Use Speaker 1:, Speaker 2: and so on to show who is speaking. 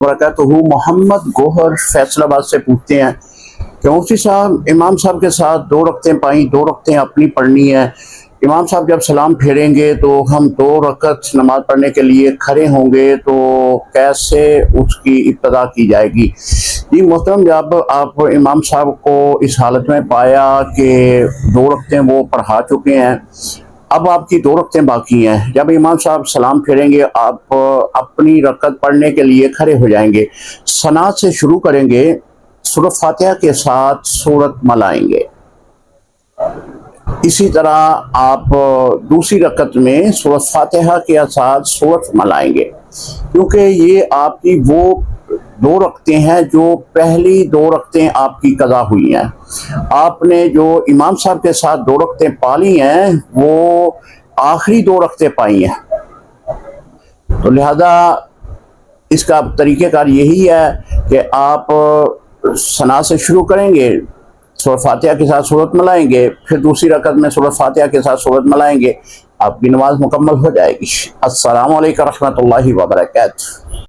Speaker 1: वबरकातुहू मोहम्मद गोहर फैसलाबाद से पूछते हैं कि मुफ्ती साहब, इमाम साहब के साथ 2 रकतें पाई, 2 रकतें अपनी पढ़नी है। इमाम साहब जब सलाम फेरेंगे तो हम 2 रकत नमाज पढ़ने के लिए खड़े होंगे, तो कैसे उसकी इब्तदा की जाएगी? जी मोहतरम, जब आप इमाम साहब को इस हालत में पाया कि 2 रकतें वो पढ़ा चुके हैं, अब आपकी 2 रकतें बाकी हैं। जब इमाम साहब सलाम फेरेंगे, आप अपनी रकत पढ़ने के लिए खड़े हो जाएंगे। सना से शुरू करेंगे, सूरत फातिहा के साथ सूरत मलाएंगे। इसी तरह आप दूसरी रकत में सूरत फातिहा के साथ सूरत मलाएंगे, क्योंकि ये आपकी वो 2 रकतें हैं जो पहली 2 रकतें आपकी कज़ा हुई हैं। आपने जो इमाम साहब के साथ 2 रकतें पाली हैं, वो आखिरी 2 रकतें पाई हैं। तो लिहाजा इसका तरीक़ेकार यही है कि आप सना से शुरू करेंगे, सूरत फातिहा के साथ सूरत मलाएंगे, फिर दूसरी रकत में सूरत फातिहा के साथ सूरत मलाएंगे, आपकी नमाज मुकम्मल हो जाएगी। अस्सलामु अलैकुम रहमतुल्लाहि व बरकातुहू।